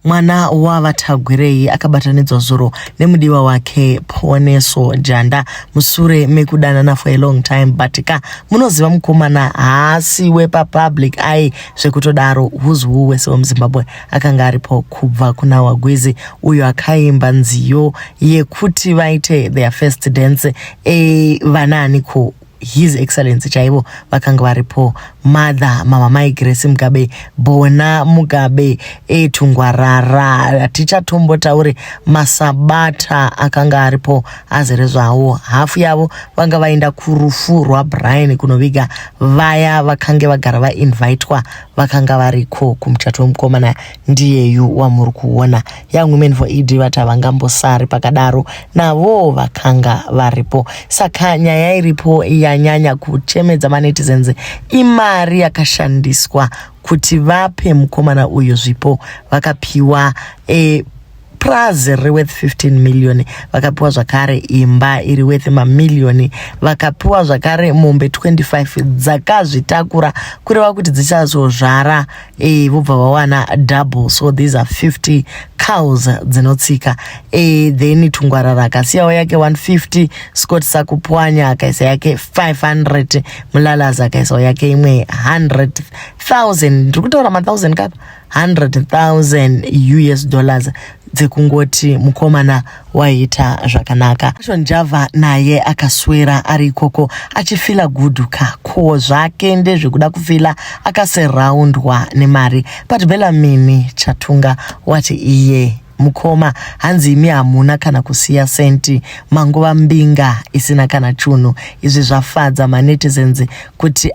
mwana wavatagwirei akabatanidzwa zuro nemudiwa wake Poneso Janda musure mekudanana for a long time, but ka munoziva mukomana haasiwe papublic ai zvekutodaro huzu wese wemuZimbabwe akanga aripo kubva kuna Wagwizi uyo akaimba nziyo yekuti vaite their first dance vananiko His Excellency chaivo vakanga varipo Mother Mama Mai Grace Mugabe, Bona Mugabe, Tungwarara, Ticha Tombo Tauri, Masabata akanga aripo azerezwawo hafu yavo vanga vaenda kurufu rwa Brian kunoviga vaya vakange vagara vainvitwa vakanga variko kumuchato womukomana ndiyeyu wamuri kuona. Young Women for ED vati havangambosari pakadaro navo vakanga varipo. Saka nyaya iripo yanyanya kuchemedza manetizens imari yakashandiswa kuti vape mukomana uyu zvipo vakapiwa prize worth 15 million, vakapiwa zvakare imba iri worth mamillioni, vakapiwa zvakare mombe 25 dzakazvitakura kureva kuti dzichazozvara vobva vawana double, so these are 50 cows dzinotsika. Then Tungwarara akasiyawo yake 150, Scott Sakupwanya akaisa yake 500, Mulalaza akaisawo yake imwe 100,000, ndikutaura ma1000 kapa 100,000 US dollars dzekungoti mukomana waita zvakanaka. Ashon Java naye akaswera ari ikoko achifila guduka ko zvake ndezvekuda kufila akaseroundwa nemari, but Bellamini Chatunga wati iye mukoma hanzi imi hamuna kana kusiya senti manguva mbinga isina kana chunu. Izvi zvafadza manetizens kuti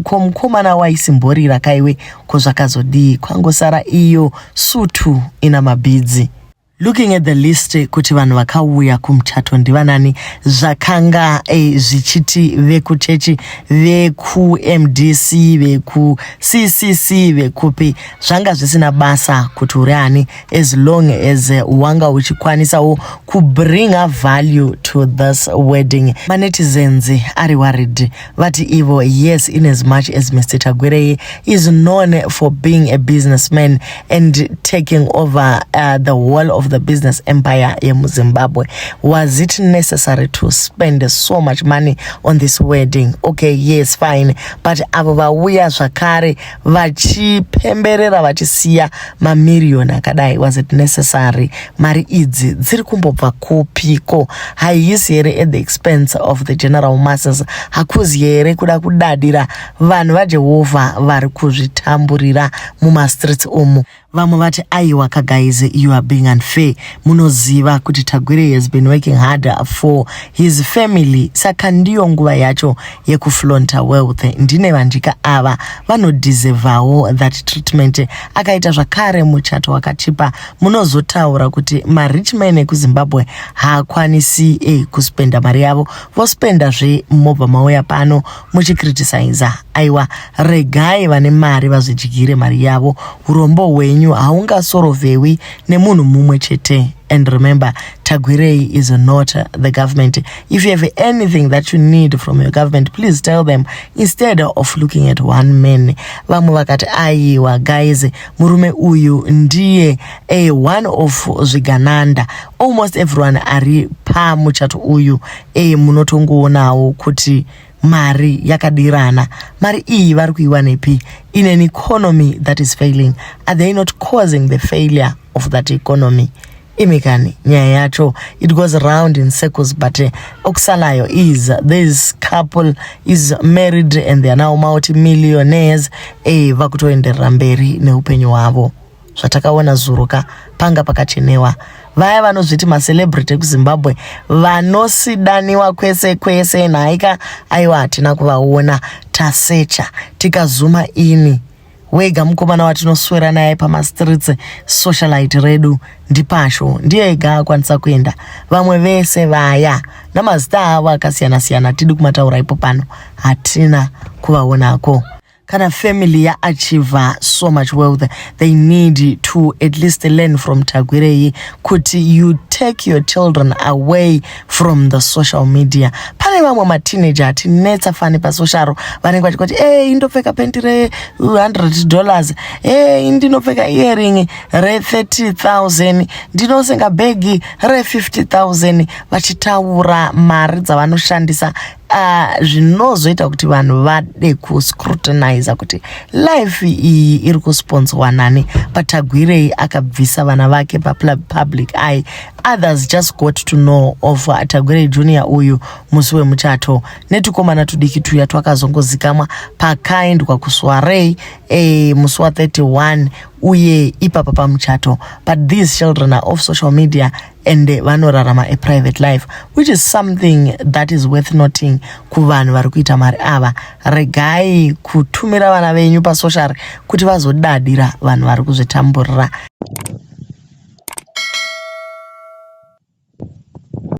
ko mukomana waisimborira kaiwe ko zvakazodii kwangosara iyo sutu ina mabhidzi. Looking at the list kuti vanhu vakauya kumuchato ndivanani zvakanga zvichiti vekuchechi veku MDC veku CCC vekupi zvanga zvisina basa kuti uri ani as long as wanga uchikwanisawo kubring a value to this wedding. Manetizens ari worried vati ivo yes, in as much as Mr. Tagwirei is known for being a businessman and taking over the whole of the business empire in Zimbabwe, was it necessary to spend so much money on this wedding? Okay, yes, fine, but avo vauya zvakare vachipemberera vachisiya mamillion akadai, was it necessary? Mari idzi dziri kumbobva kupiko? Haisi here at the expense of the general masses? Hakuzi here kuda kudadira vanhu vaJehovha vari kuzvitamburira mumastreets umu? Vamwe vati aiwa guys, you are being unfair. Munoziva kuti Tagwirei has been working hard for his family, saka ndiyo nguva yacho yekuflonta wealth. Ndine vandika ava vanodeservawo that treatment. Akaita zvakare muchato wakachipa munozotaura kuti marich men ekuZimbabwe haakwanisi kuspenda mari yavo, vospenda zve mobva mauya pano muchikriticize. Aiwa, regai vane mari vazvidyire mari yavo. Urombo hwenyu haungasorovewi nemunhu mumwe chete. And remember, Tagwirei is not the government. If you have anything that you need from your government, please tell them instead of looking at one man. Vamwe vakati aiwa guys, murume uyu ndiye one of zvigananda. Almost everyone ari pa muchato uyu munotongoonawo kuti mari yakadirana. Mari iyi vari kuiwanepi in an economy that is failing? Are they not causing the failure of that economy? Imikani nyaya yacho, it goes around in circles, but okusalayo is this couple is married and they are now multi-millionaires. Vakutoenderera mberi neupenyu hwavo. Zvatakaona zuruka panga pakachenewa. Vaya vanozviti macelebrity ekuZimbabwe vanosidaniwa kwese kwese, naika aiwa hatina kuvaona, tasecha tikazuma ini wega mukomana watinoswera naye pamastreets socialite redu ndipasho ndiye ega akwanisa kuenda. Vamwe vese vaya namazita avo akasiyana siyana tidi kumataura ipo pano hatina kuvaonako. kana family ya achieve so much wealth, they need to at least learn from Tagwirei kuti you take your children away from the social media. Pane vamwe mateenager tinetsa fani pa social vanenge vachikoti indopfeka penti re $100, ndinopfeka earring re 30,000, ndinosenga begi re 50,000, vachitaura mari dzavanoshandisa zvinozoita kuti vanhu vade kuscrutinize kuti life iyi iri kusponsorwa nani. Tagwirei akabvisa vana vake public eye. Others just got to know of Tagwirei Junior uyu musi wemuchato netukomana tudiki tuya twakazongozikamwa pakaendwa kuSoiree musi wa 31 uye ipapa pamuchato. But these children are off social media and vanorarama a private life, which is something that is worth noting kuvanhu vari kuita mari ava. Regai kutumira vana venyu pasocial kuti vazodadira vanhu vari kuzvitamburira.